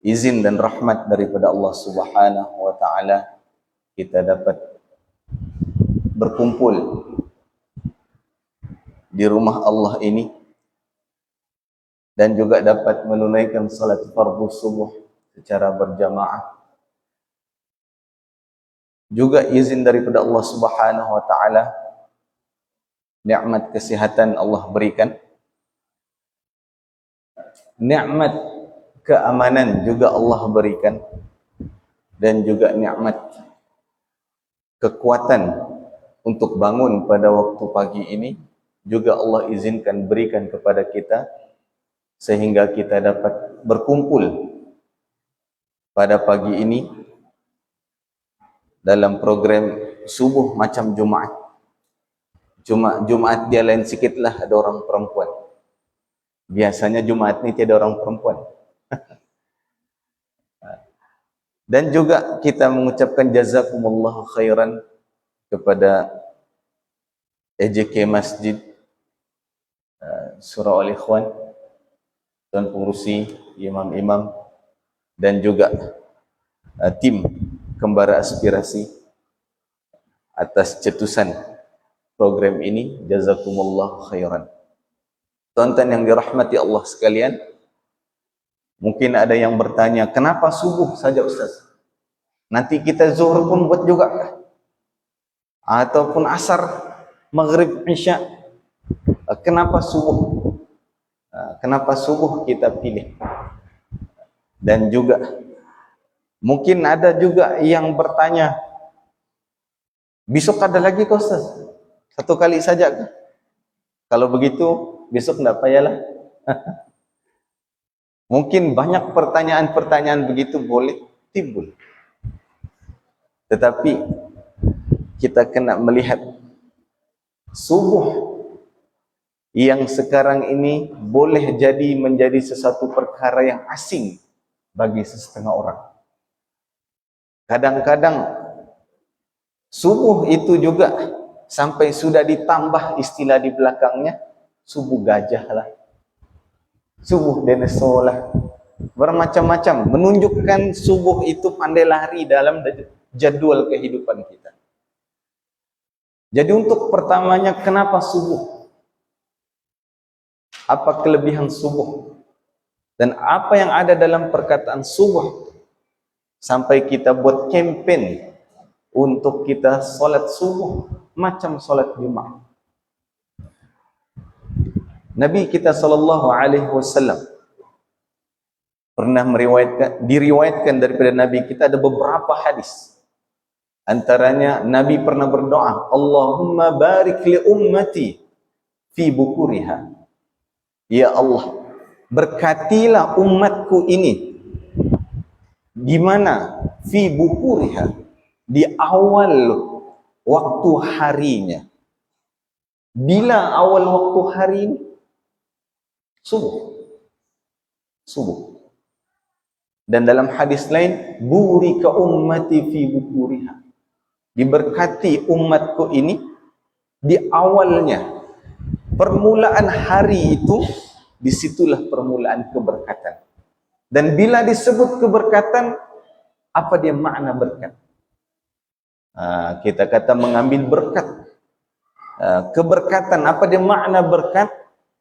izin dan rahmat daripada Allah Subhanahu wa taala kita dapat berkumpul di rumah Allah ini dan juga dapat menunaikan salat fardu subuh secara berjamaah. Juga izin daripada Allah Subhanahu wa taala, nikmat kesihatan Allah berikan, nikmat keamanan juga Allah berikan, dan juga nikmat kekuatan untuk bangun pada waktu pagi ini juga Allah izinkan berikan kepada kita sehingga kita dapat berkumpul pada pagi ini dalam program subuh macam Jumaat. Cuma Jumaat dia lain sikit lah, ada orang perempuan. Biasanya Jumaat ni tiada orang perempuan. Dan juga kita mengucapkan jazakumullahu khairan kepada EJK Masjid Surau Al-Ikhwan, Tuan Pengurusi, imam-imam, dan juga tim Kembara Aspirasi atas cetusan program ini. Jazakumullah khairan. Tuan-tuan yang dirahmati Allah sekalian, mungkin ada yang bertanya, kenapa subuh saja Ustaz? Nanti kita zuhur pun buat juga kah? Ataupun asar, maghrib, isya? Kenapa subuh? Kenapa subuh kita pilih? Dan juga mungkin ada juga yang bertanya, besok ada lagi kah Ustaz? Satu kali saja kah? Kalau begitu besok tidak payahlah. Mungkin banyak pertanyaan-pertanyaan begitu boleh timbul. Tetapi kita kena melihat subuh yang sekarang ini boleh jadi menjadi sesuatu perkara yang asing bagi setengah orang. Kadang-kadang subuh itu juga sampai sudah ditambah istilah di belakangnya, subuh gajah lah, subuh dinosaur lah, bermacam-macam, menunjukkan subuh itu pandai lari dalam jadwal kehidupan kita. Jadi untuk pertamanya, kenapa subuh? Apa kelebihan subuh? Dan apa yang ada dalam perkataan subuh sampai kita buat kempen untuk kita solat subuh macam solat Jumaat. Nabi kita sallallahu alaihi wasallam pernah diriwayatkan daripada Nabi kita ada beberapa hadis. Antaranya Nabi pernah berdoa, Allahumma barik li ummati fi bukuriha. Ya Allah, berkatilah umatku ini di mana fi bukuriha, di awal waktu harinya. Bila awal waktu hari ini? Subuh. Subuh. Dan dalam hadis lain, burika ummati fi bukuriha, diberkati umatku ini di awalnya. Permulaan hari itu, disitulah permulaan keberkatan. Dan bila disebut keberkatan, apa dia makna berkat? Kita kata mengambil berkat. Keberkatan, apa dia makna berkat?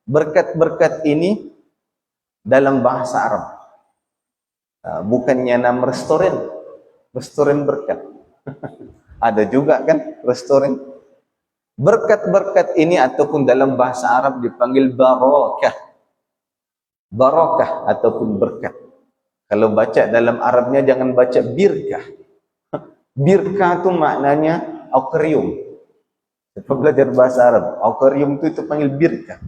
Berkat-berkat ini dalam bahasa Arab, bukannya nama restoran berkat. Ada juga kan restoran. Berkat-berkat ini ataupun dalam bahasa Arab dipanggil barakah. Barakah ataupun berkat. Kalau baca dalam Arabnya jangan baca birkah. Birkah itu maknanya akuarium. Kita belajar bahasa Arab, akuarium itu panggil birkah.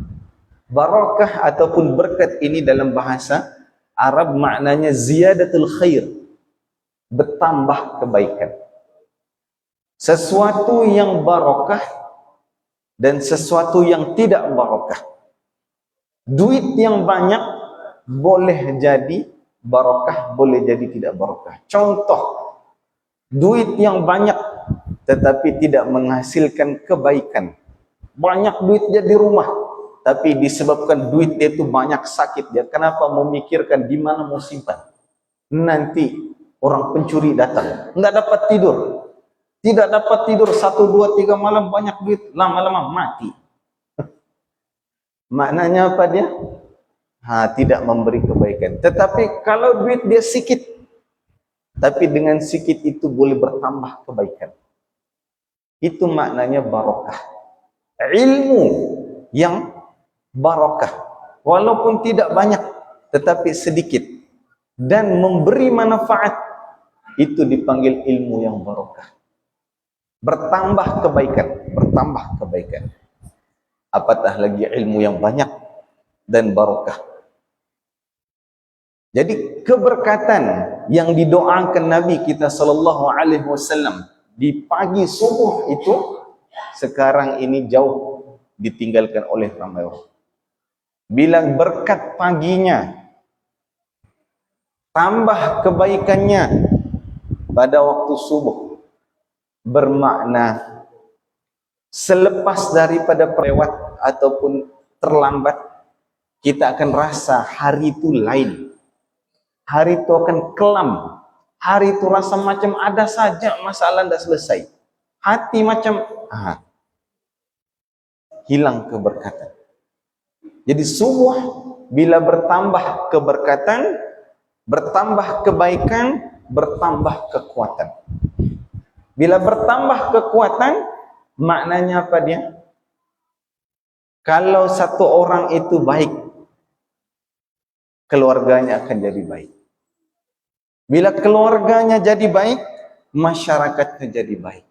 Barakah ataupun berkat ini dalam bahasa Arab maknanya ziyadatul khair, bertambah kebaikan. Sesuatu yang barakah dan sesuatu yang tidak barakah. Duit yang banyak boleh jadi barakah, boleh jadi tidak barakah. Contoh, duit yang banyak tetapi tidak menghasilkan kebaikan. Banyak duit dia di rumah, tapi disebabkan duit dia itu banyak sakit, dia kenapa memikirkan di mana mau simpan? nanti orang pencuri datang, nggak dapat tidur, tidak dapat tidur 1, 2, 3 malam, banyak duit, lama-lama mati. Maknanya apa dia? Tidak memberi kebaikan. Tetapi kalau duit dia sikit, tapi dengan sikit itu boleh bertambah kebaikan, itu maknanya barokah. Ilmu yang barokah, walaupun tidak banyak tetapi sedikit dan memberi manfaat, itu dipanggil ilmu yang barokah. Bertambah kebaikan, bertambah kebaikan. Apatah lagi ilmu yang banyak dan barokah. Jadi keberkatan yang didoakan Nabi kita sallallahu alaihi wasallam di pagi subuh itu sekarang ini jauh ditinggalkan oleh ramai orang. Bila berkat paginya, tambah kebaikannya pada waktu subuh, bermakna selepas daripada lewat ataupun terlambat, kita akan rasa hari itu lain. Hari itu akan kelam. Hari itu rasa macam ada saja masalah tidak selesai. Hati macam hilang keberkatan. Jadi subuh bila bertambah keberkatan, bertambah kebaikan, bertambah kekuatan. Bila bertambah kekuatan, maknanya apa dia? Kalau satu orang itu baik, keluarganya akan jadi baik. Bila keluarganya jadi baik, masyarakatnya jadi baik.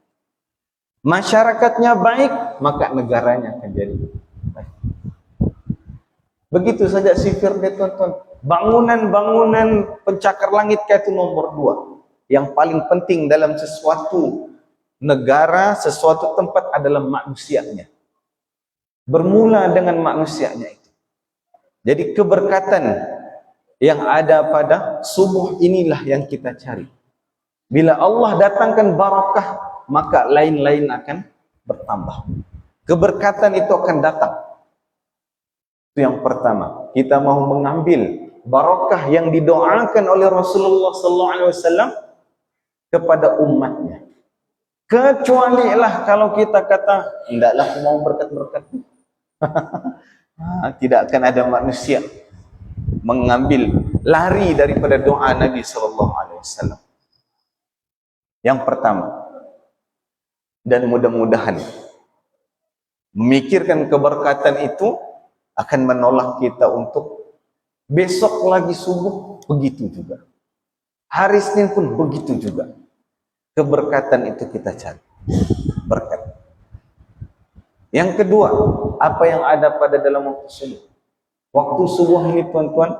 Masyarakatnya baik, maka negaranya akan jadi baik. Begitu saja sifir dia, tuan-tuan. Bangunan-bangunan pencakar langit itu nomor 2. Yang paling penting dalam sesuatu negara, sesuatu tempat adalah manusianya. Bermula dengan manusianya itu. Jadi keberkatan yang ada pada subuh inilah yang kita cari. Bila Allah datangkan barakah, maka lain-lain akan bertambah. Keberkatan itu akan datang. Itu yang pertama. Kita mau mengambil barakah yang didoakan oleh Rasulullah SAW kepada umatnya. Kecualilah kalau kita kata, tidaklah aku mau berkat-berkat. Tidak akan ada manusia mengambil lari daripada doa Nabi SAW. Yang pertama, dan mudah-mudahan memikirkan keberkatan itu akan menolak kita untuk besok lagi subuh begitu juga, hari Senin pun begitu juga. Keberkatan itu kita cari, berkat. Yang kedua, apa yang ada pada dalam waktu subuh? Waktu subuh ini, tuan-tuan,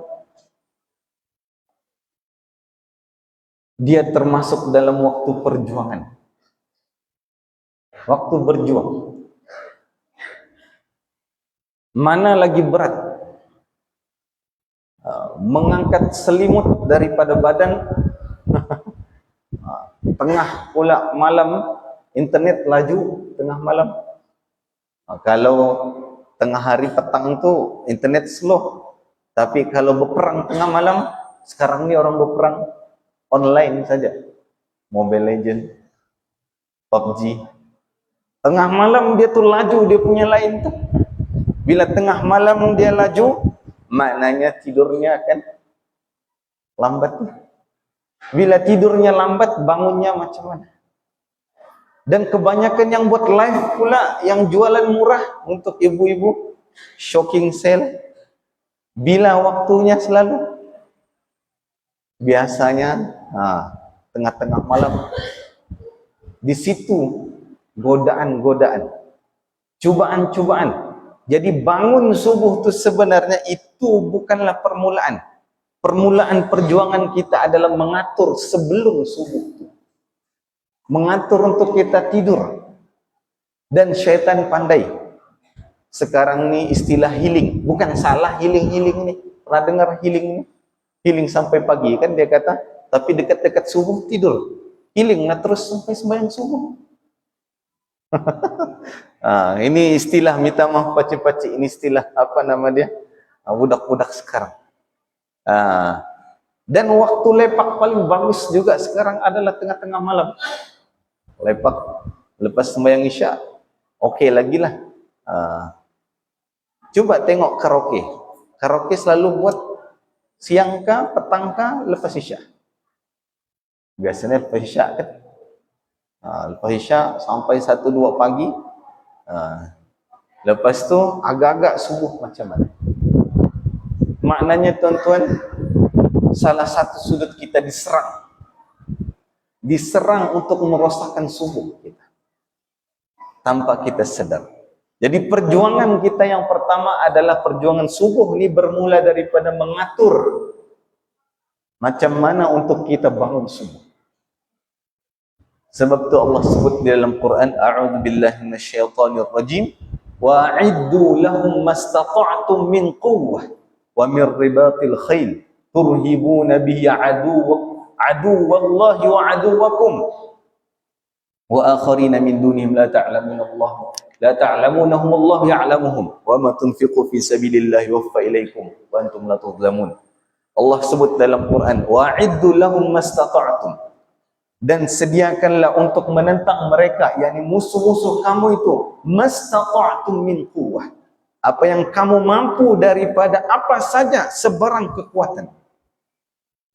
dia termasuk dalam waktu perjuangan. Waktu berjuang. Mana lagi berat? Mengangkat selimut daripada badan, tengah pula malam, internet laju tengah malam. Kalau tengah hari petang tu internet slow. Tapi kalau berperang tengah malam, sekarang ni orang berperang online saja. Mobile Legend, PUBG. Tengah malam dia tu laju, dia punya lain tu. Bila tengah malam dia laju, maknanya tidurnya akan lambat. Bila tidurnya lambat, bangunnya macam mana? Dan kebanyakan yang buat live pula, yang jualan murah untuk ibu-ibu, shocking sale. Bila waktunya selalu? Biasanya tengah-tengah malam. Di situ godaan-godaan, cubaan-cubaan. Jadi bangun subuh itu sebenarnya itu bukanlah permulaan. Permulaan perjuangan kita adalah mengatur sebelum subuh itu. Mengatur untuk kita tidur. Dan syaitan pandai. Sekarang ni istilah healing. Bukan salah healing-healing ni. Pernah dengar healing ni? Healing sampai pagi kan dia kata. Tapi dekat-dekat subuh tidur. Healing lah terus sampai sembahyang subuh. Ini istilah, minta maaf pakcik-pakcik. Ini istilah apa nama dia? Budak-budak sekarang. Dan waktu lepak paling bagus juga sekarang adalah tengah-tengah malam. Lepak lepas sembahyang Isya, oke lagi lah. Coba tengok karaoke. Karaoke selalu buat siang kah, petang kah, lepas Isya. Biasanya lepas Isya kan. Lepas Isya sampai 1-2 pagi. Lepas tu agak-agak subuh macam mana. Maknanya tuan-tuan, salah satu sudut kita diserang untuk merosakkan subuh kita tanpa kita sadar. Jadi perjuangan kita yang pertama adalah perjuangan subuh ini bermula daripada mengatur macam mana untuk kita bangun subuh. Sebab tu Allah sebut di dalam Quran, a'udzubillahi minasyaitonir rajim, wa'iddu lahum mastata'tum min quwwah wa min ribatil khail turhibuna bihi aduwallahi wa aduwakum wa akharina min dunihim la ta'lamunahum Allah ya'lamuhum wa ma tunfiqu fi sabilillahi waffa ilaikum wa antum la tuzlamun. Allah sebut dalam Quran, wa'iddu lahum mastata'tum, dan sediakanlah untuk menentang mereka, yakni musuh-musuh kamu itu, mastata'tum min quwwah, apa yang kamu mampu daripada apa saja sebarang kekuatan,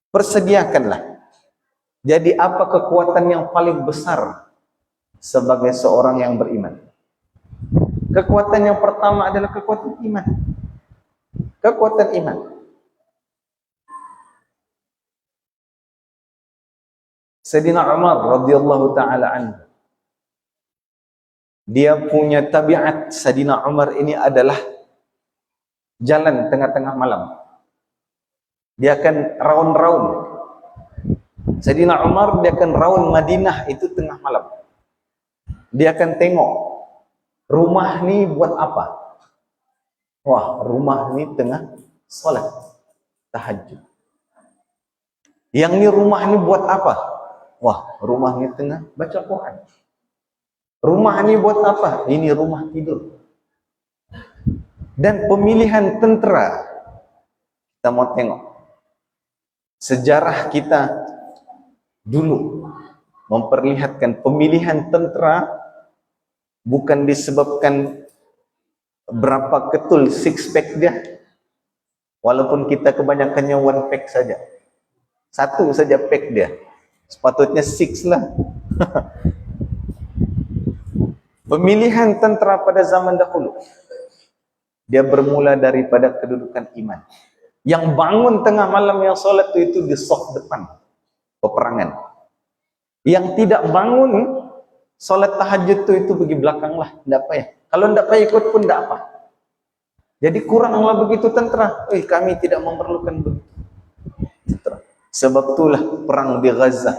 persediakanlah. Jadi apa kekuatan yang paling besar sebagai seorang yang beriman? Kekuatan yang pertama adalah kekuatan iman. Kekuatan iman. Sayyidina Umar radhiyallahu taala anhu, dia punya tabiat. Sayyidina Umar ini adalah jalan tengah-tengah malam, dia akan raun-raun. Sayyidina Umar dia akan raun Madinah itu tengah malam. Dia akan tengok rumah ni buat apa. Wah, rumah ni tengah salat tahajud. Yang ni rumah ni buat apa? Wah, rumah ni tengah baca Quran. Rumah ni buat apa? Ini rumah tidur. Dan pemilihan tentera, kita mau tengok sejarah kita dulu memperlihatkan pemilihan tentera bukan disebabkan berapa ketul six pack dia, walaupun kita kebanyakannya one pack saja, satu saja pack dia, sepatutnya six lah. Pemilihan tentera pada zaman dahulu, dia bermula daripada kedudukan iman. Yang bangun tengah malam yang solat itu di saf depan peperangan. Yang tidak bangun solat tahajud itu pergi belakang lah, tidak apa ya. Kalau tidak payah ikut pun tidak apa. Jadi kuranglah begitu tentera. Kami tidak memerlukan begitu tentera. Sebab itulah perang di Gaza.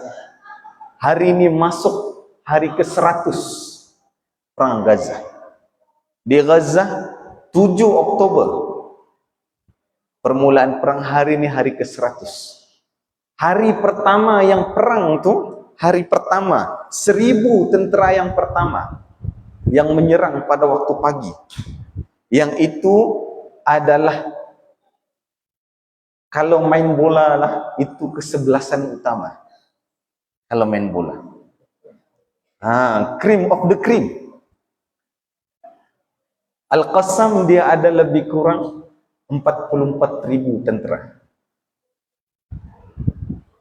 Hari ini masuk hari ke-100 perang Gaza. Di Gaza 7 Oktober permulaan perang. Hari ini hari ke-100. Hari pertama yang perang itu, hari pertama 1000 tentera yang pertama yang menyerang pada waktu pagi. Yang itu adalah, kalau main bola lah, itu kesebelasan utama. Kalau main bola, cream of the cream. Al-Qassam dia ada lebih kurang 44.000 tentera.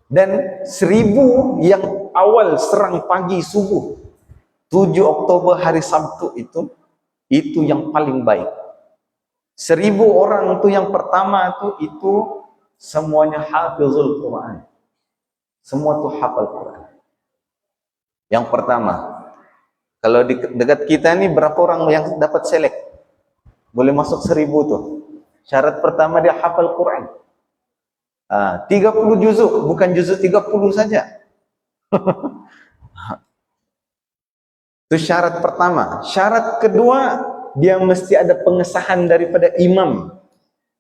Dan 1000 yang awal serang pagi subuh 7 Oktober hari Sabtu itu yang paling baik. 1000 orang itu yang pertama itu semuanya hafizul Quran. Semua itu hafal Quran. Yang pertama. Kalau di dekat kita ini berapa orang yang dapat select? Boleh masuk 1000 tuh. Syarat pertama dia hafal Quran. 30 juzuk, bukan juzuk 30 saja. Itu syarat pertama. Syarat kedua, dia mesti ada pengesahan daripada imam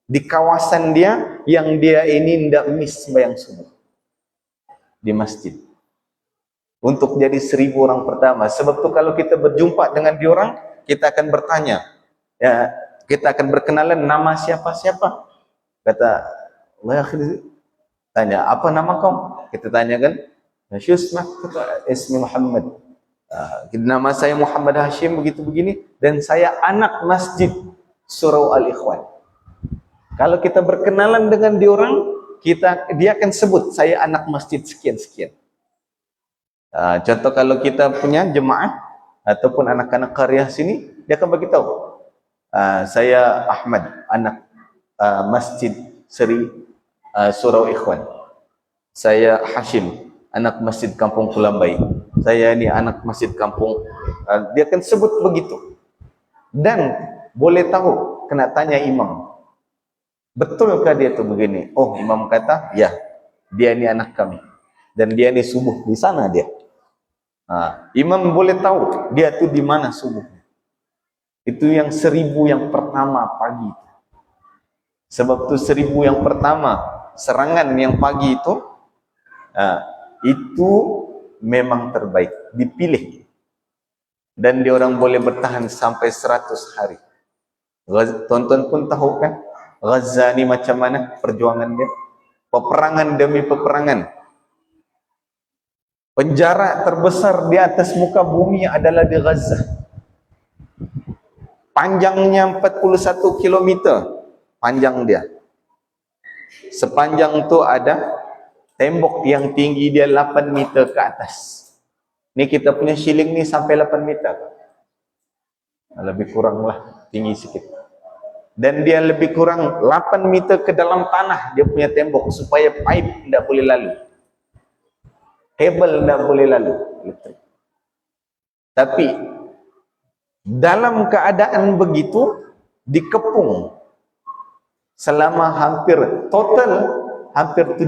di kawasan dia, yang dia ini tidak miss sembahyang subuh di masjid, untuk jadi 1000 orang pertama. Sebab tu kalau kita berjumpa dengan diorang, kita akan bertanya, ya, kita akan berkenalan, nama siapa-siapa. Kata, Allah akhir, Tanya, apa nama kau? Kita tanya kan, Syusmak, ismi Muhammad. Nama saya Muhammad Hashim, begitu begini, dan saya anak masjid Surau Al-Ikhwan. Kalau kita berkenalan dengan diorang, dia akan sebut, saya anak masjid sekian-sekian. Contoh kalau kita punya jemaah, ataupun anak-anak karya sini, dia akan beritahu, saya Ahmad, anak masjid Seri Surau Ikhwan. Saya Hashim, anak masjid Kampung Kulambai. Saya ini anak masjid Kampung. Dia akan sebut begitu. Dan boleh tahu, kena tanya imam, betulkah dia itu begini? Oh, imam kata, ya, dia ini anak kami. Dan dia ini subuh di sana dia. Imam boleh tahu dia itu di mana subuh. Itu yang 1000 yang pertama pagi. Sebab itu 1000 yang pertama serangan yang pagi itu memang terbaik, dipilih. Dan diorang boleh bertahan sampai 100 hari. Tonton pun tahu kan, Gaza ni macam mana perjuangan dia. Peperangan demi peperangan. Penjara terbesar di atas muka bumi adalah di Gaza. Panjangnya 41 km. Panjang dia. Sepanjang tu ada tembok yang tinggi dia 8 meter ke atas. Ni kita punya shilling ni sampai 8 meter. Lebih kurang lah, tinggi sikit. Dan dia lebih kurang 8 meter ke dalam tanah dia punya tembok, supaya pipe tidak boleh lalu. Kabel tidak boleh lalu. Tapi dalam keadaan begitu, dikepung selama hampir 17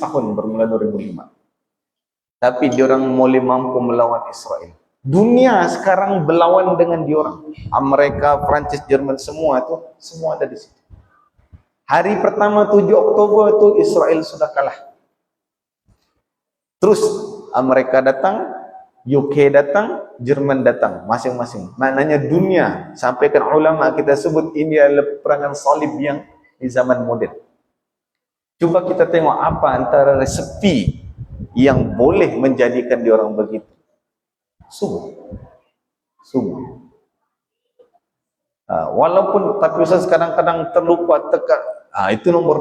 tahun bermula 2005. Tapi diorang mulai mampu melawan Israel. Dunia sekarang berlawan dengan diorang. Amerika, Prancis, Jerman, semua ada di situ. Hari pertama 7 Oktober itu Israel sudah kalah. Terus Amerika datang, UK datang, Jerman datang, masing-masing. Maknanya dunia, sampaikan ulama kita sebut ini adalah peperangan salib yang di zaman moden. Coba kita tengok apa antara resepi yang boleh menjadikan diorang begitu. Sungguh. Walaupun tapi Ustaz kadang-kadang terlupa tekan. Itu nomor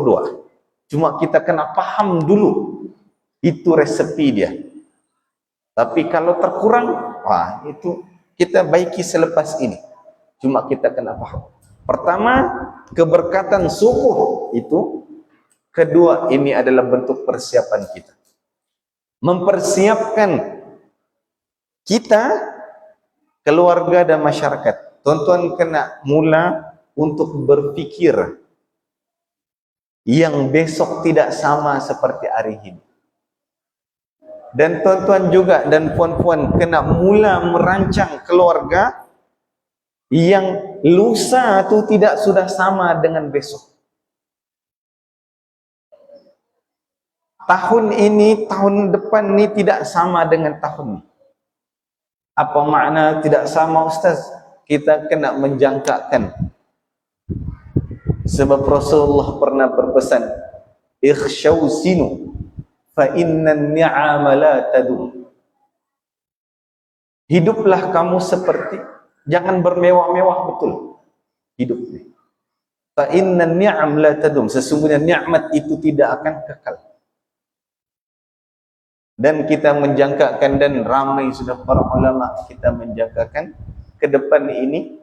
2. Cuma kita kena paham dulu itu resepi dia. Tapi kalau terkurang, itu kita baiki selepas ini. Cuma kita kena paham. Pertama, keberkatan subuh itu. Kedua, ini adalah bentuk persiapan kita. Mempersiapkan kita, keluarga dan masyarakat. Tuan-tuan kena mula untuk berfikir yang besok tidak sama seperti hari ini. Dan tuan-tuan juga dan puan-puan kena mula merancang keluarga yang lusa itu tidak sudah sama dengan besok. Tahun ini, tahun depan ini tidak sama dengan tahun ini. Apa makna tidak sama, Ustaz? Kita kena menjangkakan. Sebab Rasulullah pernah berpesan, ikhshaw sinu fa innan ni'ama la tadum. Hiduplah kamu seperti, jangan bermewah-mewah betul hidup ini. Fa innan ni'am la tadum, sesungguhnya nikmat itu tidak akan kekal. Dan kita menjangkakan, dan ramai sudah para ulama kita menjangkakan ke depan ini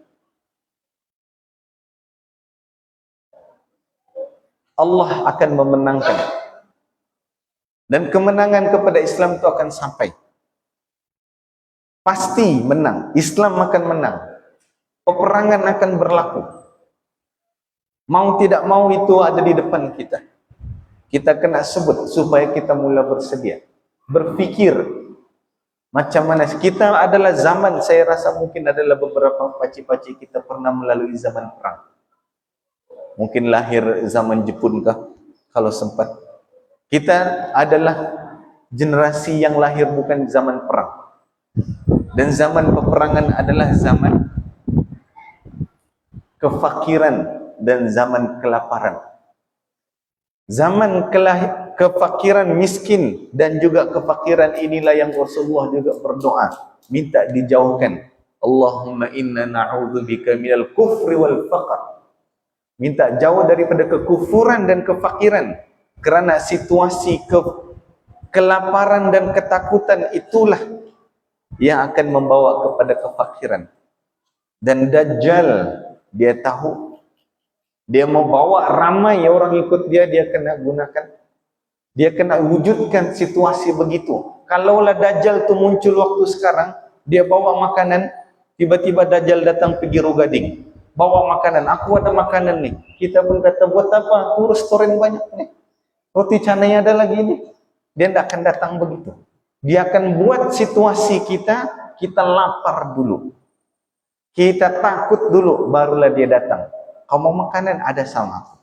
Allah akan memenangkan, dan kemenangan kepada Islam itu akan sampai. Pasti menang, Islam akan menang, peperangan akan berlaku. Mau tidak mau itu ada di depan kita. Kita kena sebut supaya kita mula bersedia, berfikir macam mana. Kita adalah zaman, saya rasa mungkin adalah beberapa pakcik-pakcik kita pernah melalui zaman perang. Mungkin lahir zaman Jepun kah, kalau sempat. Kita adalah generasi yang lahir bukan zaman perang. Dan zaman peperangan adalah zaman kefakiran dan zaman kelaparan. Zaman kefakiran miskin dan juga kefakiran inilah yang Rasulullah juga berdoa, minta dijauhkan. Allahumma inna na'udzubika minal kufri wal faqr. Minta jauh daripada kekufuran dan kefakiran. Kerana situasi kelaparan dan ketakutan itulah yang akan membawa kepada kefakiran. Dan Dajjal, dia tahu, dia mau bawa ramai orang ikut dia, dia kena gunakan, dia kena wujudkan situasi begitu. Kalaulah Dajjal tu muncul waktu sekarang, dia bawa makanan, tiba-tiba Dajjal datang pergi Rogading, bawa makanan, aku ada makanan nih. Kita pun kata, buat apa? Tuh restoran banyak nih, roti canai ada lagi nih. Dia tidak akan datang begitu. Dia akan buat situasi kita lapar dulu, kita takut dulu, barulah dia datang. Kau mau makanan? Ada sama aku.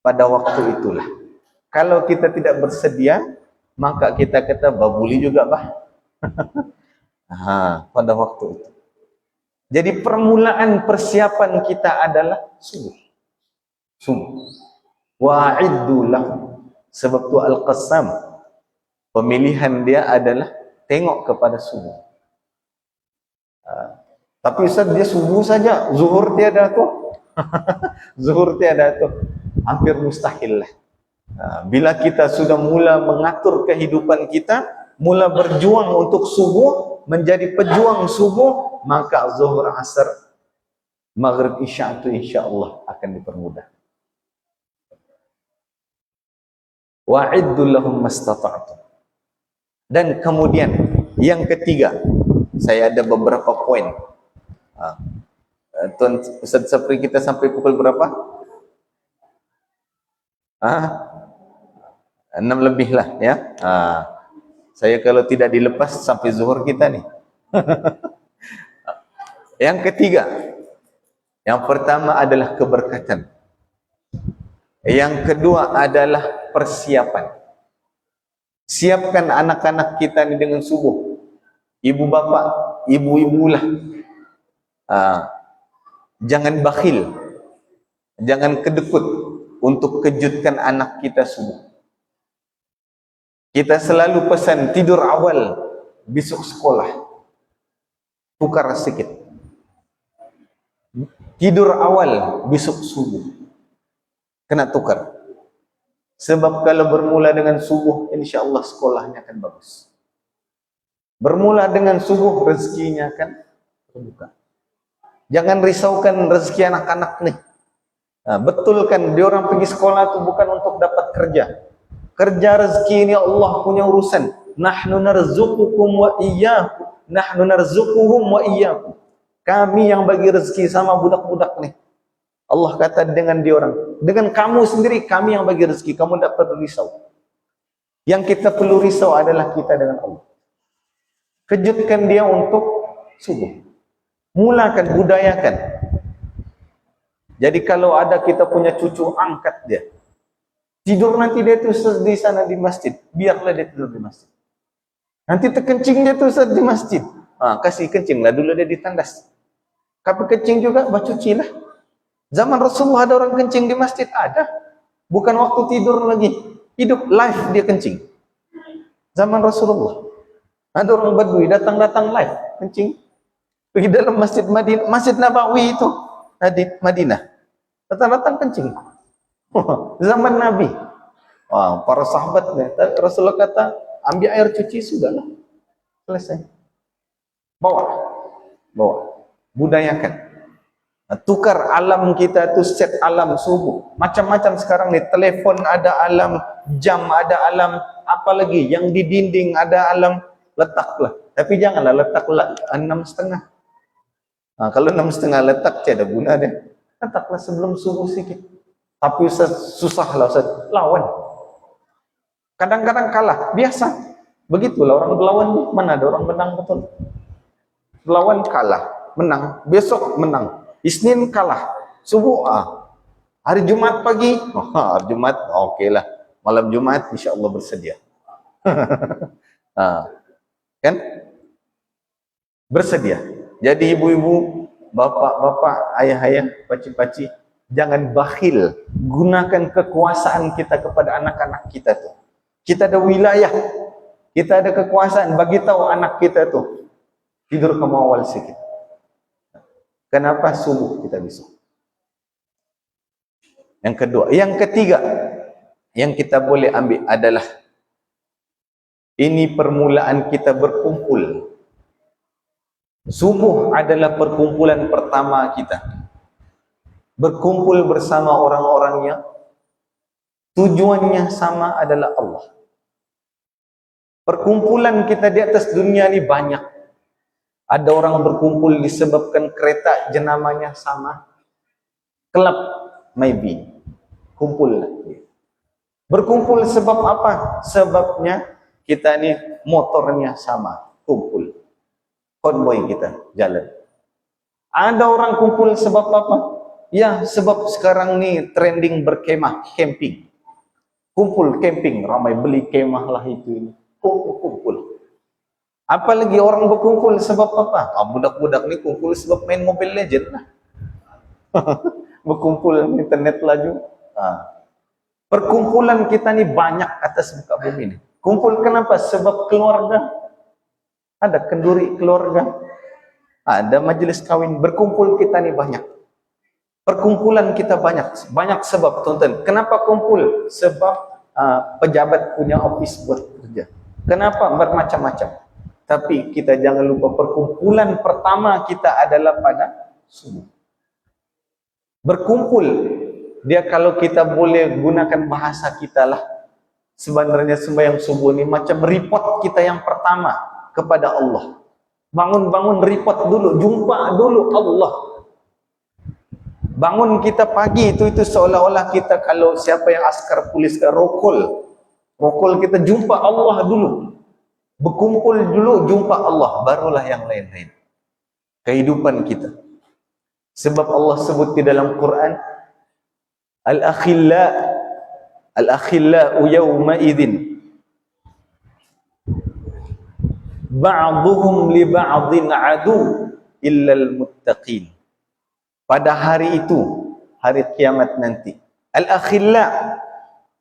Pada waktu itulah, kalau kita tidak bersedia, maka kita kata babuli juga bah. Pada waktu itu. Jadi permulaan persiapan kita adalah subuh. Wa'iddu lahum. Sebab tu Al-Qassam, pemilihan dia adalah tengok kepada subuh. Tapi Ustaz, dia subuh saja, zuhur tiada tu. Zuhur tiada tu, hampir mustahil lah. Bila kita sudah mula mengatur kehidupan kita, mula berjuang untuk subuh, menjadi pejuang subuh, maka zuhur, asar, maghrib, isya itu insyaAllah akan dipermudah. Wa'iddu lahum mastata'tum. Dan kemudian yang ketiga, saya ada beberapa poin. Tuan Ustaz Sapri, kita sampai pukul berapa? 6 lebih lah ya. Saya kalau tidak dilepas sampai zuhur kita nih. Yang ketiga, yang pertama adalah keberkatan. Yang kedua adalah persiapan. Siapkan anak-anak kita ini dengan subuh. Ibu bapak, ibu-ibulah. Jangan bakhil, jangan kedekut untuk kejutkan anak kita subuh. Kita selalu pesan tidur awal besok sekolah, tukar sedikit. Tidur awal besok subuh, kena tukar. Sebab kalau bermula dengan subuh, insya Allah sekolahnya akan bagus. Bermula dengan subuh, rezekinya akan terbuka. Jangan risaukan rezeki anak-anak nih. Betulkan, dia orang pergi sekolah itu bukan untuk dapat kerja. Kerja rezeki ini Allah punya urusan. Nahnu narzuqukum wa iyyakum. Nahnu narzuquhum wa iyyakum. Kami yang bagi rezeki sama budak-budak nih. Allah kata dengan dia orang, dengan kamu sendiri kami yang bagi rezeki, kamu tidak perlu risau. Yang kita perlu risau adalah kita dengan Allah. Kejutkan dia untuk subuh. Mulakan, budayakan. Jadi kalau ada kita punya cucu, angkat dia. Tidur nanti dia tu di sana di masjid. Biarlah dia tidur di masjid. Nanti terkencing dia tu di masjid. Kasih kencing lah dulu dia di tandas. Tapi kencing juga, bacuci lah. Zaman Rasulullah ada orang kencing di masjid, ada. Bukan waktu tidur lagi. Hidup live dia kencing. Zaman Rasulullah. Ada orang Badui datang-datang live kencing. Pergi dalam Masjid Madinah, Masjid Nabawi itu di Madinah. Datang-datang kencing. Zaman Nabi. Para sahabatnya, Rasulullah kata, ambil air cuci, sudahlah. Selesai. Bawa. Budayakan. Tukar alam kita itu, set alam subuh. Macam-macam sekarang nih, telefon ada alam, jam ada alam, apalagi yang di dinding ada alam, letaklah. Tapi janganlah letak 6.30. Kalau 6.30 letak, tiada guna dia. Letaklah sebelum subuh sedikit. Tapi susah lah Ustaz, lawan. Kadang-kadang kalah, biasa. Begitulah orang berlawan, mana ada orang menang betul. Berlawan kalah, menang, besok menang. Isnin kalah, subuh hari Jumat pagi, hari Jumat, okey lah. Malam Jumat insya-Allah bersedia. Kan? Bersedia. Jadi ibu-ibu, bapak-bapak, ayah-ayah, pakcik-pakcik, Jangan bakhil. Gunakan kekuasaan kita kepada anak-anak kita tuh. Kita ada wilayah, kita ada kekuasaan. Bagi tahu anak kita tuh, tidur kamu awal sikit. Kenapa? Subuh kita besok. Yang kedua. Yang ketiga, yang kita boleh ambil adalah ini permulaan kita berkumpul. Subuh adalah perkumpulan pertama kita. Berkumpul bersama orang-orang yang tujuannya sama adalah Allah. Perkumpulan kita di atas dunia ini banyak. Ada orang berkumpul disebabkan kereta jenamanya sama. Kelab, maybe. Kumpul. Berkumpul sebab apa? Sebabnya kita ini motornya sama. Kumpul. Konvoy kita jalan. Ada orang kumpul sebab apa? Ya, sebab sekarang ni trending berkemah, camping. Kumpul camping, ramai beli kemah lah itu ini. Kumpul. Apalagi orang berkumpul sebab apa? Budak-budak ni kumpul sebab main Mobile Legend lah. Berkumpul internet laju. Perkumpulan kita ni banyak atas muka bumi ni. Kumpul kenapa? Sebab keluarga. Ada kenduri keluarga. Ada majelis kawin. Berkumpul kita ni banyak. Perkumpulan kita banyak. Banyak sebab, tuan-tuan. Kenapa kumpul? Sebab pejabat punya office buat kerja. Kenapa? Bermacam-macam. Tapi kita jangan lupa perkumpulan pertama kita adalah pada subuh. Berkumpul. Dia kalau kita boleh gunakan bahasa kita lah. Sebenarnya sembahyang subuh ni macam report kita yang pertama kepada Allah. Bangun-bangun report dulu. Jumpa dulu Allah. Bangun kita pagi itu seolah-olah kita kalau siapa yang askar polis ke rokol kita jumpa Allah dulu. Berkumpul dulu jumpa Allah, barulah yang lain-lain. Kehidupan kita. Sebab Allah sebut di dalam Quran, Al-akhillau yawma idzin ba'dhuhum li ba'dhin adu illal muttaqin. Pada hari itu, hari kiamat nanti, al-akhilla,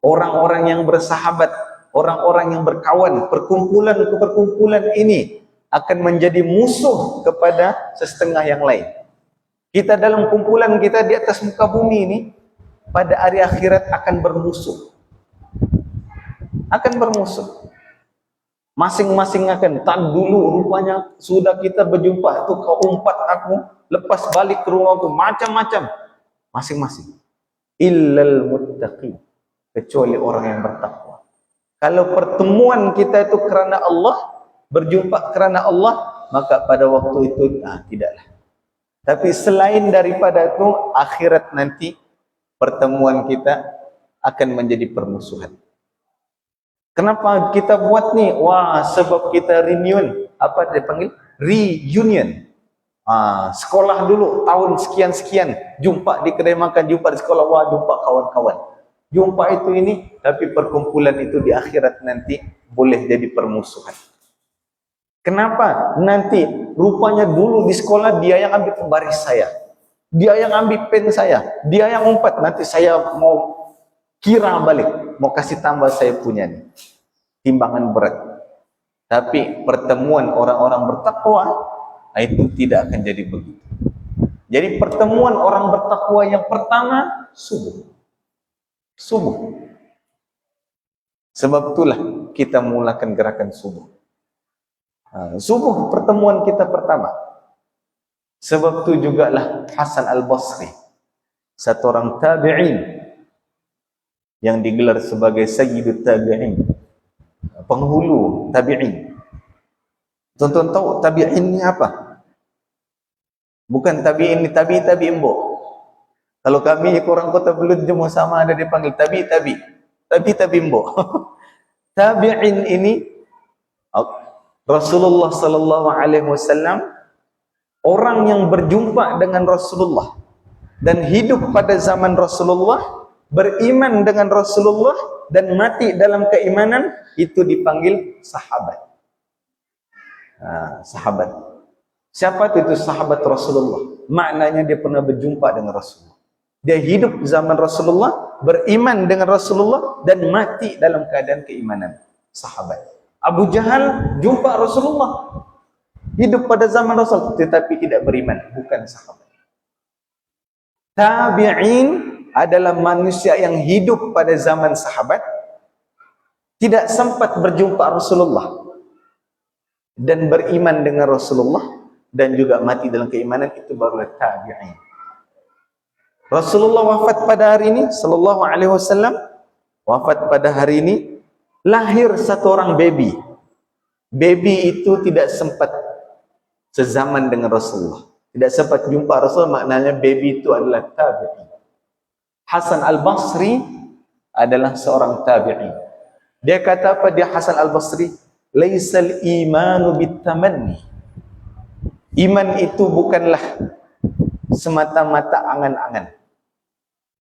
orang-orang yang bersahabat, orang-orang yang berkawan, perkumpulan ini akan menjadi musuh kepada setengah yang lain. Kita dalam kumpulan kita di atas muka bumi ini, pada hari akhirat akan bermusuh. Akan bermusuh. Masing-masing akan, tak dulu rupanya sudah kita berjumpa, itu kau umpat aku, lepas balik ke rumahku, macam-macam. Masing-masing. Illal muttaqin. Kecuali orang yang bertakwa. Kalau pertemuan kita itu kerana Allah, berjumpa kerana Allah, maka pada waktu itu, tidaklah. Tapi selain daripada itu, akhirat nanti, pertemuan kita akan menjadi permusuhan. Kenapa kita buat ni? Sebab kita reunion. Apa dia panggil? Reunion. Sekolah dulu, tahun sekian-sekian. Jumpa di kedai makan, jumpa di sekolah. Jumpa kawan-kawan. Jumpa itu ini, tapi perkumpulan itu di akhirat nanti boleh jadi permusuhan. Kenapa? Nanti rupanya dulu di sekolah dia yang ambil pembaris saya. Dia yang ambil pen saya. Dia yang umpat. Nanti saya mau kira balik, mau kasih tambah saya punya nih. Timbangan berat. Tapi pertemuan orang-orang bertakwa itu tidak akan jadi begitu. Jadi pertemuan orang bertakwa yang pertama subuh. Subuh. Sebab itulah kita mulakan gerakan subuh. Subuh pertemuan kita pertama. Sebab itu jugalah Hasan Al-Basri, satu orang tabi'in yang digelar sebagai Sayyidut Tabi'in, penghulu tabi'in. Tuan-tuan tahu tabi'in ni apa? Bukan tabi'in ni tabi embo. Kalau kami orang Kota Belud Jemu sama ada dipanggil tabi embo. Tabi'in ini Rasulullah sallallahu alaihi wasallam, orang yang berjumpa dengan Rasulullah dan hidup pada zaman Rasulullah, beriman dengan Rasulullah dan mati dalam keimanan, itu dipanggil sahabat. Sahabat. Siapa itu sahabat Rasulullah? Maknanya dia pernah berjumpa dengan Rasulullah. Dia hidup zaman Rasulullah, beriman dengan Rasulullah, dan mati dalam keadaan keimanan. Sahabat Abu Jahal jumpa Rasulullah, hidup pada zaman Rasul, tetapi tidak beriman, bukan sahabat. Tabi'in adalah manusia yang hidup pada zaman sahabat, tidak sempat berjumpa Rasulullah dan beriman dengan Rasulullah dan juga mati dalam keimanan, itu barulah tabi'in. Rasulullah wafat pada hari ini, sallallahu alaihi wasallam wafat pada hari ini, lahir satu orang baby. Baby itu tidak sempat sezaman dengan Rasulullah, tidak sempat jumpa Rasul, maknanya baby itu adalah tabi'in. Hasan al-Basri adalah seorang tabi'in. Dia kata apa dia, Hasan al-Basri? Laisal imanu bitamanni. Iman itu bukanlah semata-mata angan-angan.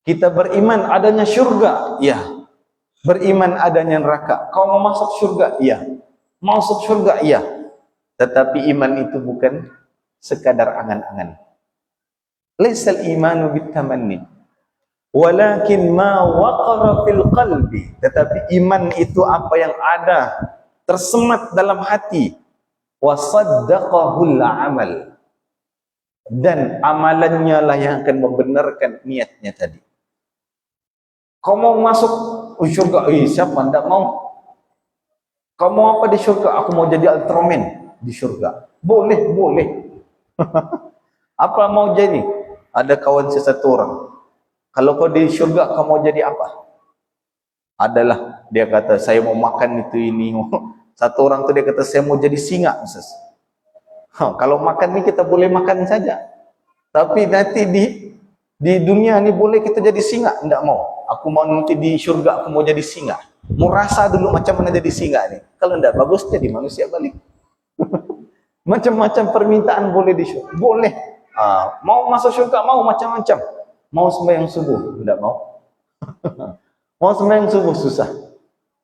Kita beriman adanya syurga, ya. Beriman adanya neraka. Kau mau masuk syurga, iya. Masuk syurga, iya. Tetapi iman itu bukan sekadar angan-angan. Laisal imanu bitamanni, walakin ma waqara fil qalbi. Tetapi iman itu apa yang ada, tersemat dalam hati. Wa saddaqahul amal, dan amalannya lah yang akan membenarkan niatnya tadi. Kau mau masuk syurga? Siapa tidak mau? Kau mau apa di syurga? Aku mau jadi Ultraman di syurga. Boleh, boleh. Apa mau jadi? Ada kawan satu orang, kalau kau di syurga, kau mau jadi apa? Adalah, dia kata, saya mau makan itu ini. Satu orang tu dia kata, saya mau jadi singa. Kalau makan ni kita boleh makan saja, tapi nanti di dunia ni boleh kita jadi singa? Tidak mau. Aku mau nanti di syurga, aku mau jadi singa. Mau rasa dulu macam mana jadi singa ni. Kalau tidak bagus, jadi manusia balik. Macam-macam permintaan boleh di syurga. Boleh. Mau masuk syurga, mau macam-macam. Mau sembahyang subuh, tidak mau. Mau sembahyang subuh susah.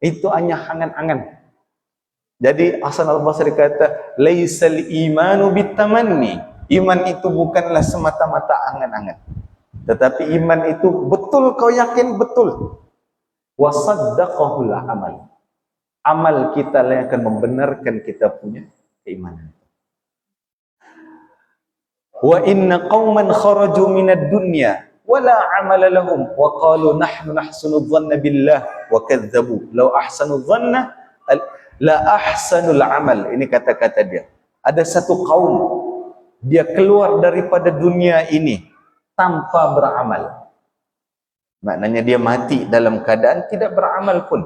Itu hanya angan-angan. Jadi Hasan al-Basri kata, laisal imanu bitamanni. Iman itu bukanlah semata-mata angan-angan, tetapi iman itu betul kau yakin betul. Wa saddaqahul amal. Amal kita lah yang akan membenarkan kita punya keimanan. Wa inna qauman kharaju minad dunya wala amala lahum wa qalu nahnu nahsunu dhanna billah wa kadzabu law ahsanu dhanna la ahsanul amal. Ini kata-kata dia. Ada satu kaum, dia keluar daripada dunia ini tanpa beramal. Maknanya dia mati dalam keadaan tidak beramal pun.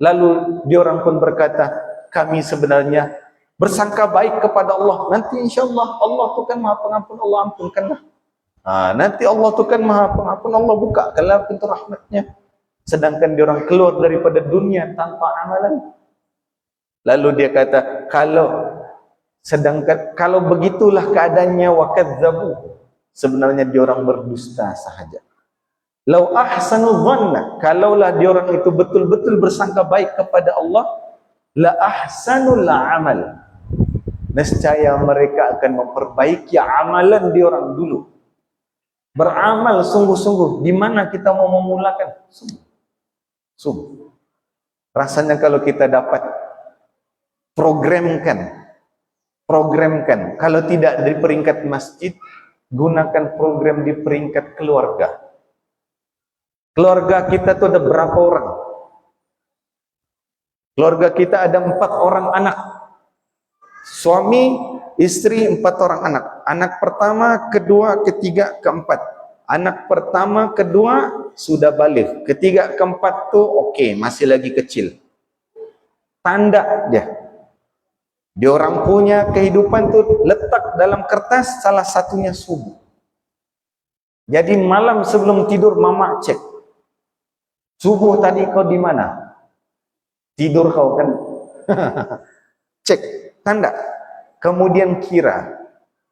Lalu dia orang pun berkata, kami sebenarnya bersangka baik kepada Allah. Nanti insyaAllah Allah tu kan maha pengampun, Allah ampunkanlah. Nanti Allah tu kan maha pengampun, Allah bukakanlah pintu rahmatnya. Sedangkan dia orang keluar daripada dunia tanpa amalan. Lalu dia kata, kalau begitulah keadaannya, wa kadzabu, sebenarnya dia orang berdusta sahaja. Lau ahsanu dhanna, kalaulah dia orang itu betul-betul bersangka baik kepada Allah, la ahsanul amal, nescaya mereka akan memperbaiki amalan dia orang dulu. Beramal sungguh-sungguh. Di mana kita mau memulakan? Sungguh. Rasanya kalau kita dapat programkan. Kalau tidak di peringkat masjid, gunakan program di peringkat keluarga. Keluarga kita tu ada berapa orang? Keluarga kita ada 4 orang anak. Suami, istri, 4 orang anak. Anak pertama, kedua, ketiga, keempat. Anak pertama, kedua sudah balik. Ketiga, keempat tu okey, masih lagi kecil. Tanda dia. Dia orang punya kehidupan tu letak dalam kertas, salah satunya subuh. Jadi malam sebelum tidur mama cek, subuh tadi kau di mana? Tidur kau kan? Cek, tanda. Kemudian kira,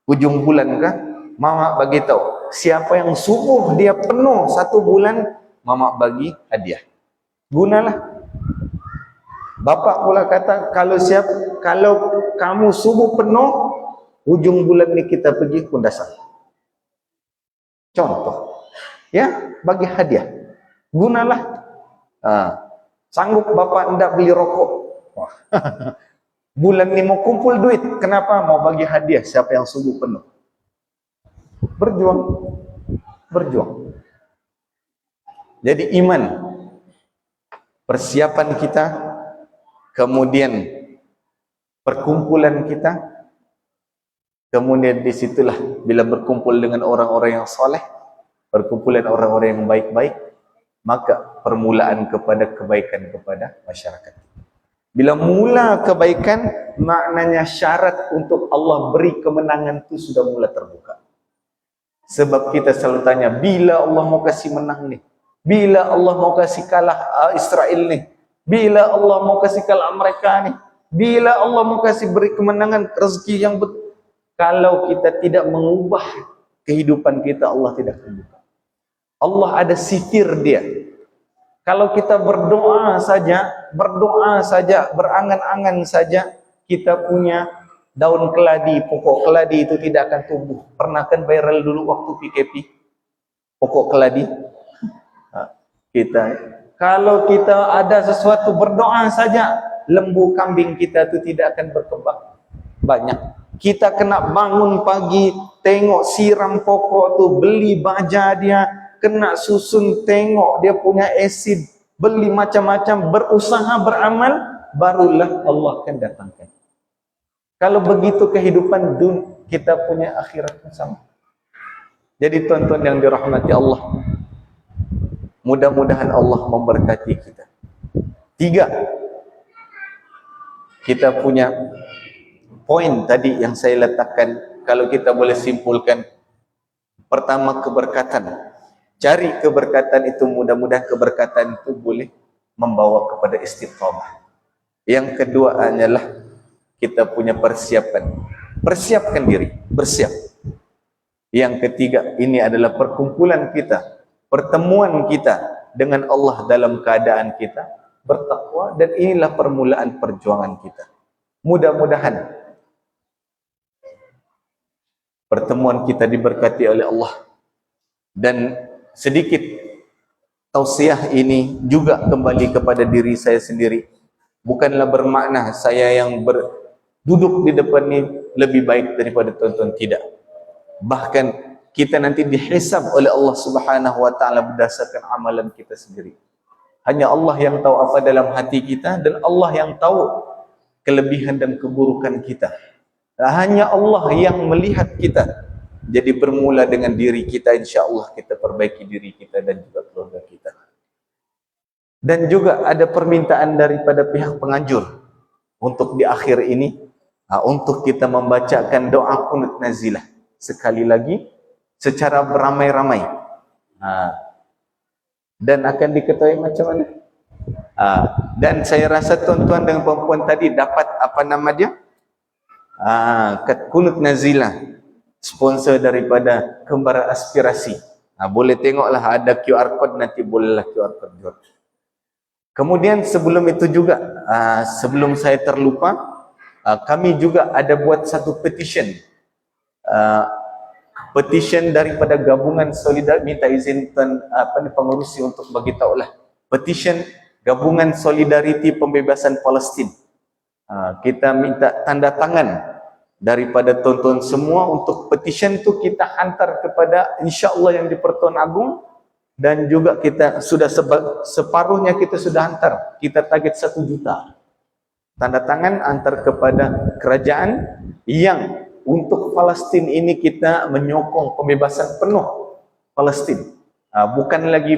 ujung bulan kah? Mama bagi tahu. Siapa yang subuh dia penuh 1 bulan, mama bagi hadiah. Gunalah. Bapak pula kata, kalau kamu subuh penuh, ujung bulan ni kita pergi Kundasan. Contoh. Ya, bagi hadiah. Gunalah. Sanggup bapak hendak beli rokok. Wah. Bulan ini mau kumpul duit. Kenapa? Mau bagi hadiah. Siapa yang sungguh penuh? Berjuang. Berjuang. Jadi iman, persiapan kita, kemudian perkumpulan kita, kemudian disitulah bila berkumpul dengan orang-orang yang soleh, perkumpulan orang-orang yang baik-baik, maka permulaan kepada kebaikan kepada masyarakat. Bila mula kebaikan, maknanya syarat untuk Allah beri kemenangan itu sudah mula terbuka. Sebab kita selalu tanya, bila Allah mau kasih menang nih? Bila Allah mau kasih kalah Israel nih? Bila Allah mau kasih kalah mereka nih? Bila Allah mau kasih beri kemenangan, rezeki yang betul? Kalau kita tidak mengubah kehidupan kita, Allah tidak akan buka. Allah ada sitir dia. Kalau kita berdoa saja, berangan-angan saja, kita punya daun keladi, pokok keladi itu tidak akan tumbuh. Pernah kan viral dulu waktu PKP? Pokok keladi. Kalau kita ada sesuatu berdoa saja, lembu kambing kita itu tidak akan berkembang banyak. Kita kena bangun pagi, tengok siram pokok tuh, beli baja dia, kena susun, tengok dia punya asid, beli macam-macam, berusaha beramal, barulah Allah akan datangkan. Kalau begitu kehidupan kita punya akhirat sama. Jadi tuan-tuan yang dirahmati Allah, mudah-mudahan Allah memberkati kita. 3, kita punya poin tadi yang saya letakkan, kalau kita boleh simpulkan. Pertama, keberkatan. Cari keberkatan itu, mudah-mudahan keberkatan itu boleh membawa kepada istiqamah. Yang kedua adalah kita punya persiapan. Persiapkan diri, bersiap. Yang ketiga, ini adalah perkumpulan kita, pertemuan kita dengan Allah dalam keadaan kita bertakwa, dan inilah permulaan perjuangan kita. Mudah-mudahan pertemuan kita diberkati oleh Allah. Dan sedikit tausiah ini juga kembali kepada diri saya sendiri. Bukanlah bermakna saya yang duduk di depan ini lebih baik daripada tuan-tuan, tidak. Bahkan kita nanti dihisab oleh Allah Subhanahu wa taala berdasarkan amalan kita sendiri. Hanya Allah yang tahu apa dalam hati kita, dan Allah yang tahu kelebihan dan keburukan kita. Hanya Allah yang melihat kita. Jadi bermula dengan diri kita, insya Allah kita perbaiki diri kita dan juga keluarga kita. Dan juga ada permintaan daripada pihak penganjur untuk di akhir ini, untuk kita membacakan doa qunut nazilah sekali lagi secara beramai-ramai, dan akan diketahui macam mana. Dan saya rasa tuan-tuan dan puan-puan tadi dapat apa nama dia, qunut nazilah, sponsor daripada Kembara Aspirasi. Boleh tengoklah, ada QR code, nanti bolehlah QR code juga. Kemudian sebelum itu juga, sebelum saya terlupa, kami juga ada buat satu petition. Petition daripada gabungan Solidar, minta izin pengurusi untuk bagi tahulah. Petition gabungan Solidariti Pembebasan Palestin. Kita minta tanda tangan daripada tuan-tuan semua untuk petition tu kita hantar kepada insya-Allah yang di Pertuan Agung, dan juga kita sudah separuhnya kita sudah hantar. Kita target 1 juta tanda tangan antar kepada kerajaan yang untuk Palestin ini kita menyokong pembebasan penuh Palestin. Bukan lagi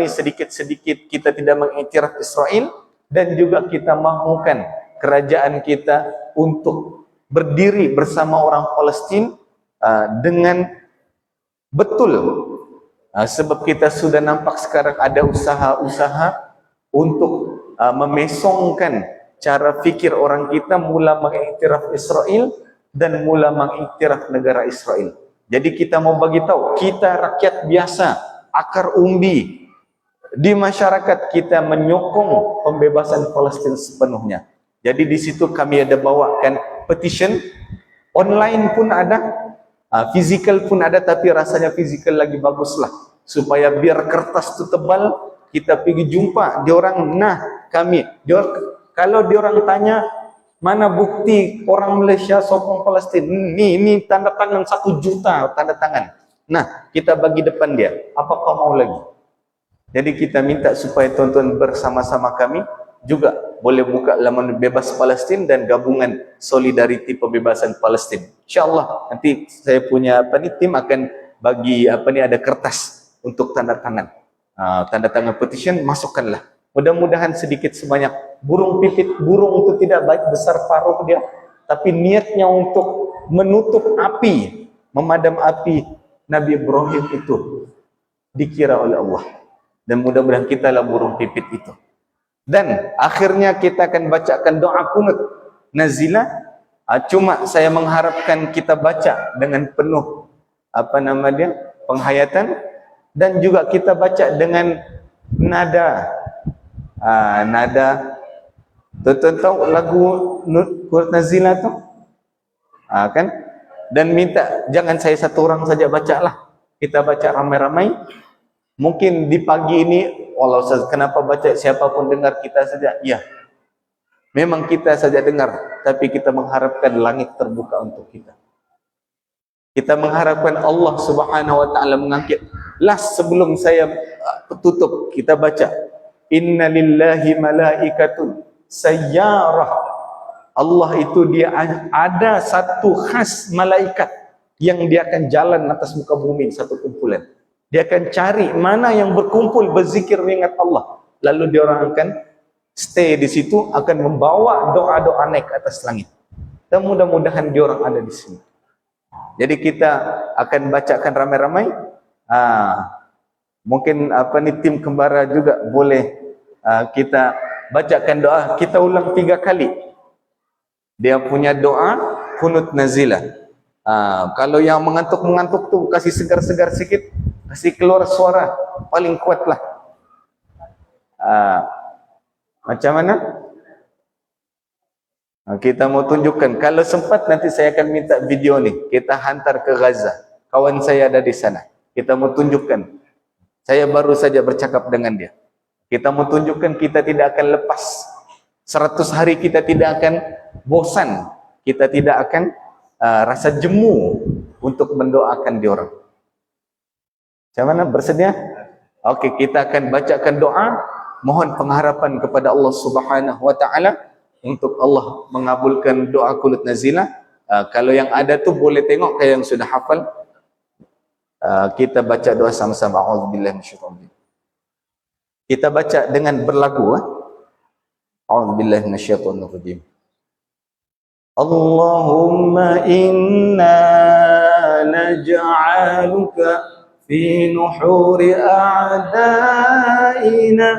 sedikit-sedikit kita tidak mengiktiraf Israel, dan juga kita mahukan kerajaan kita untuk berdiri bersama orang Palestin dengan betul. Sebab kita sudah nampak sekarang ada usaha-usaha untuk memesongkan cara fikir orang kita, mula mengiktiraf Israel dan mula mengiktiraf negara Israel. Jadi kita mau bagi tahu, kita rakyat biasa, akar umbi di masyarakat kita menyokong pembebasan Palestin sepenuhnya. Jadi di situ kami ada bawakan petition, online pun ada, physical pun ada, tapi rasanya physical lagi baguslah, supaya biar kertas tu tebal, kita pergi jumpa dia orang. Nah, kami kalau dia orang tanya mana bukti orang Malaysia sokong Palestin, ini tanda tangan 1 juta tanda tangan. Nah, kita bagi depan dia. Apa kau mau lagi? Jadi kita minta supaya tuan-tuan bersama-sama kami juga boleh buka laman Bebas Palestin dan gabungan Solidariti Pembebasan Palestin. InsyaAllah nanti saya punya tim akan bagi ada kertas untuk tanda tangan. Tanda tangan petition, masukkanlah. Mudah-mudahan sedikit sebanyak. Burung pipit burung itu tidak baik besar paruh dia, tapi niatnya untuk menutup api, memadam api Nabi Ibrahim itu dikira oleh Allah. Dan mudah-mudahan kita lah burung pipit itu. Dan akhirnya kita akan bacakan doa kunut nazilah. Cuma saya mengharapkan kita baca dengan penuh penghayatan, dan juga kita baca dengan nada tuan-tuan tahu lagu kunut nazilah tu kan, dan minta jangan saya satu orang saja bacalah, kita baca ramai-ramai. Mungkin di pagi ini, walau kenapa baca siapapun dengar kita saja, ya memang kita saja dengar, tapi kita mengharapkan langit terbuka untuk kita. Kita mengharapkan Allah Subhanahu wa taala mengangkat. Last sebelum saya tutup, kita baca inna lillahi malaikatun sayyarah. Allah itu dia ada satu khas malaikat yang dia akan jalan atas muka bumi, satu kumpulan. Dia akan cari mana yang berkumpul berzikir mengingat Allah. Lalu dia orang akan stay di situ, akan membawa doa-doa naik ke atas langit. Dan mudah-mudahan dia orang ada di sini. Jadi kita akan bacakan ramai-ramai. Mungkin tim kembara juga boleh kita bacakan doa. Kita ulang 3 kali. Dia punya doa kunut nazilah. Kalau yang mengantuk-mengantuk tu kasih segar-segar sikit, kasih keluar suara paling kuatlah. Macam mana? Kita mau tunjukkan. Kalau sempat nanti saya akan minta video ni, kita hantar ke Gaza. Kawan saya ada di sana. Kita mau tunjukkan. Saya baru saja bercakap dengan dia. Kita mau tunjukkan kita tidak akan lepas. 100 hari kita tidak akan bosan. Kita tidak akan rasa jemu untuk mendoakan dia orang. Macam mana? Bersedia? Okey, kita akan bacakan doa. Mohon pengharapan kepada Allah Subhanahu wa taala untuk Allah mengabulkan doa kunut nazilah. Kalau yang ada tu boleh tengok, kayak yang sudah hafal. Kita baca doa sama-sama. A'udzubillahi minasyaitonir rajim. Kita baca dengan berlagu. A'udzubillahi minasyaitonir rajim. Allahumma inna naj'aluka في نحور أعدائنا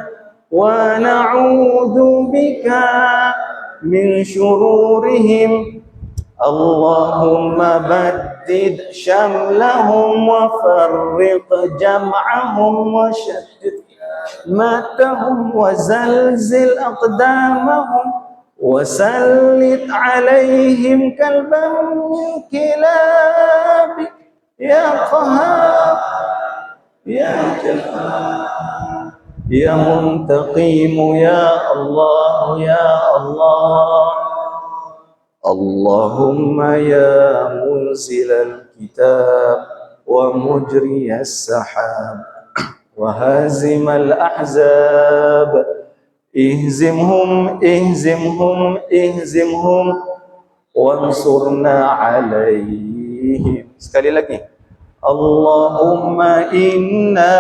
ونعوذ بك من شرورهم اللهم بدد شملهم وفرق جمعهم وشتت ماتهم وزلزل أقدامهم وسلط عليهم كلبا من كلابك يا قهار يا جبار يا منتقم يا الله يا الله اللهم يا منزل الكتاب ومجري السحاب وهازم الأحزاب اهزمهم اهزمهم اهزمهم وانصرنا عليهم. Sekali lagi. Allahumma inna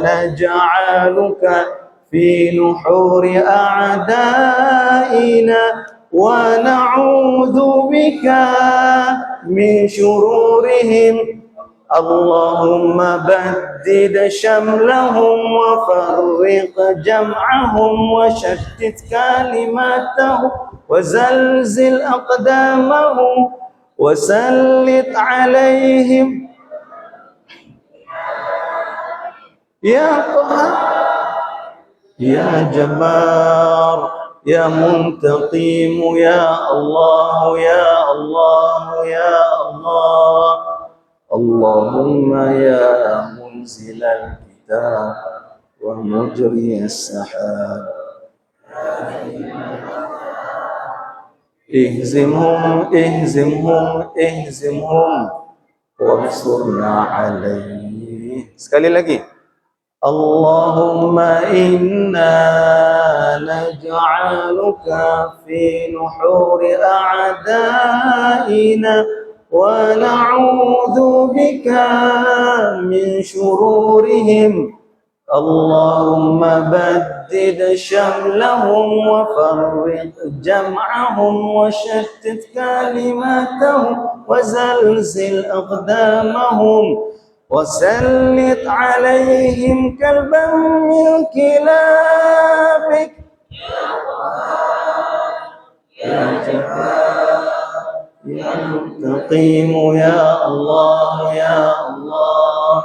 naj'aluka fi nuhuri a'daina wa na'udzu bika min shururihim Allahumma baddid shamlahum wa farriq jam'ahum wa shattit kalimatahum wa zalzil aqdamahum wa sallit alaihim ya Qahar ya Jabbar ya Muntaqim ya Allah ya Allah ya Allah Allahumma ya منزل الكتاب ومجري السحاب اهزمهم اهزمهم اهزمهم وانصرنا عليه. Sekali lagi. Allahumma inna naj'aluka fi nuhuri a'daina wa na'udzu bika min shururihim. Allahumma baddid shamlahum wa farriq jam'ahum wa shattit kalimatahum wa zalzil aqdamahum wa sallit alaihim kalban min kilabik ya muntaqim ya Allah ya Allah.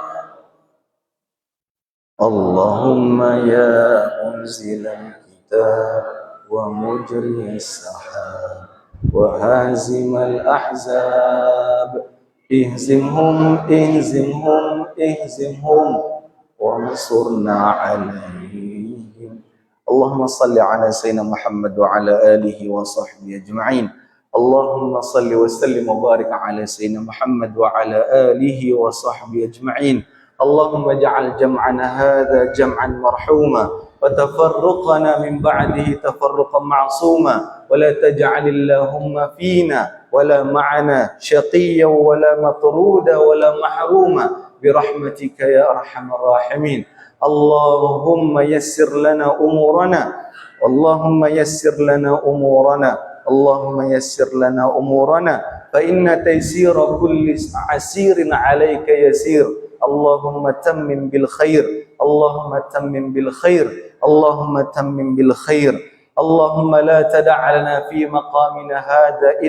Allahumma ya munzil al-kitab wa mujri as-sahab wa hazim al-ahzab ihzimhum ihzimhum ihzimhum wa ansurna alaihim. Allahumma salli ala sayyidina Muhammad wa ala alihi wa sahbihi ajma'in. Allahumma salli wa sallim wa barik ala sayyidina Muhammad wa ala alihi wa sahbihi ajma'in. اللهم اجعل جمعنا هذا جمعا مرحوما وتفرقنا من بعده تفرقا معصوما ولا تجعل اللهم فينا ولا معنا شقيا ولا مطرودا ولا محروما برحمتك يا أرحم الراحمين. اللهم يسر لنا أمورنا اللهم يسر لنا أمورنا اللهم يسر لنا أمورنا فإن تيسير كل عسير عليك يسير. اللهم تمم بالخير اللهم تمم بالخير اللهم تمم بالخير. اللهم لا تدع لنا في مقامنا هذا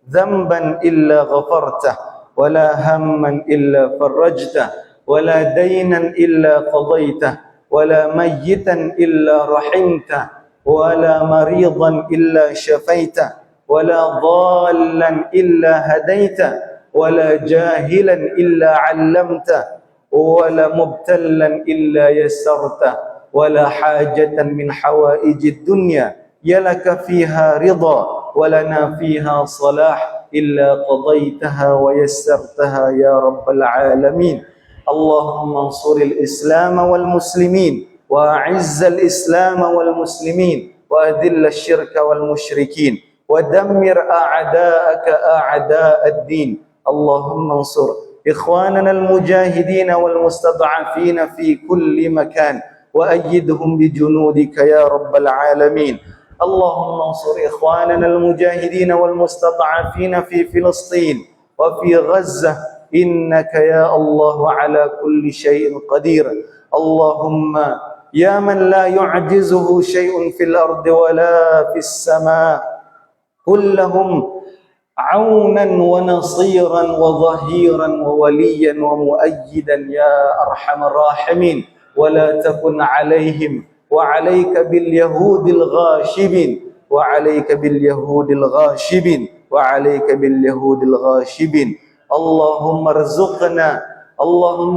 ذنبا إلا غفرته ولا هما إلا فرجته ولا دينا إلا قضيته ولا ميتا إلا رحمته ولا مريضا إلا شفيته ولا ضالا إلا هديته ولا جاهلا إلا علمته ولا مبتلا إلا يسرته ولا حاجة من حوائج الدنيا يلك فيها رضا ولنا فيها صلاح إلا قضيتها ويسرتها يا رب العالمين. اللهم انصر الإسلام والمسلمين وأعز الإسلام والمسلمين وأذل الشرك والمشركين ودمر أعداءك أعداء الدين. اللهم انصر إخواننا المجاهدين والمستضعفين في كل مكان وأيدهم بجنودك يا رب العالمين. اللهم انصر إخواننا المجاهدين والمستضعفين في فلسطين وفي غزة إنك يا الله على كل شيء قدير. اللهم يا من لا يعجزه شيء في الأرض ولا في السماء كلهم عونا ونصيرا وظهيرا ووليا ومؤيدا يا أرحم الراحمين. ولا تكن عليهم وعليك باليهود الغاشبين وعليك باليهود الغاشبين وعليك باليهود الغاشبين. اللهم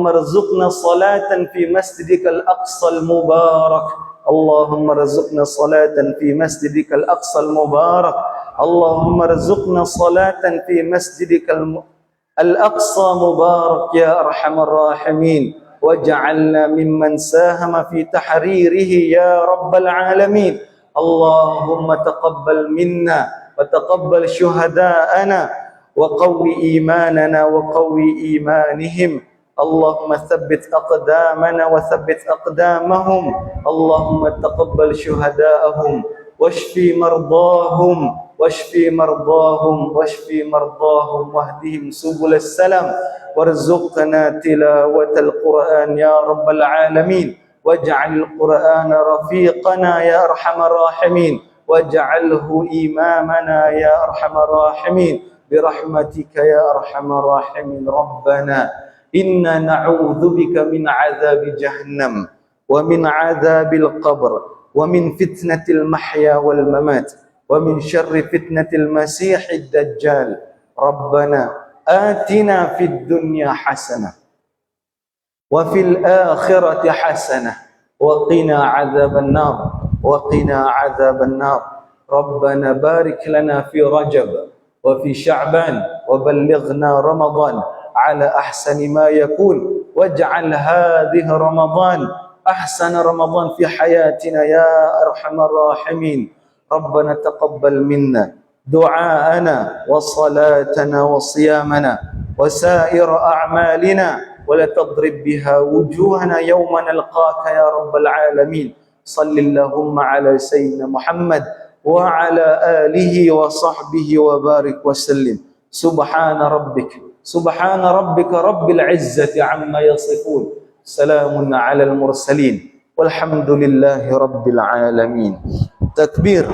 ارزقنا صلاة في مسجدك الأقصى المبارك. اللهم ارزقنا صلاة في مسجدك الأقصى المبارك. اللهم ارزقنا صلاة في مسجدك الأقصى مبارك يا أرحم الراحمين. واجعلنا ممن ساهم في تحريره يا رب العالمين. اللهم تقبل منا وتقبل شهداءنا وقوي إيماننا وقوي إيمانهم. اللهم ثبت أقدامنا وثبت أقدامهم. اللهم تقبل شهداءهم واشفي مرضاهم واشفي مرضاهم واشفي مرضاهم واهدهم سبل السلام. وارزقنا تلاوة القرآن يا رب العالمين. واجعل القرآن رفيقنا يا أرحم الراحمين. واجعله إمامنا يا أرحم الراحمين برحمتك يا أرحم الراحمين. ربنا إنا نعوذ بك من عذاب جهنم ومن عذاب القبر ومن فتنة المحيا والممات ومن شر فتنة المسيح الدجال. ربنا آتنا في الدنيا حسنة وفي الآخرة حسنة وقنا عذاب النار وقنا عذاب النار ربنا بارك لنا في رجب وفي شعبان وبلغنا رمضان على أحسن ما يكون واجعل هذه رمضان أحسن رمضان في حياتنا يا أرحم الراحمين ربنا تقبل منا دعاءنا وصلاتنا وصيامنا وسائر أعمالنا ولا تضرب بها وجوهنا يوم نلقاك يا رب العالمين صل اللهم على سيدنا محمد وعلى آله وصحبه وبارك وسلم سبحان ربك رب العزة عما يصفون سلام على المرسلين والحمد لله رب العالمين تكبير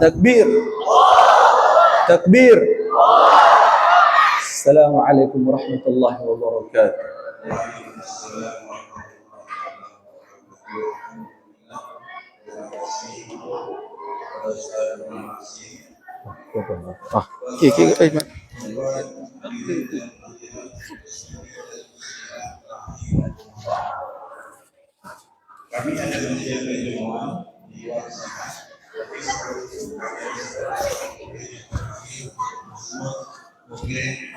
تكبير تكبير السلام عليكم ورحمة الله وبركاته Kami ada menjaga jemaah di luar sana. Tapi seperti itu, mungkin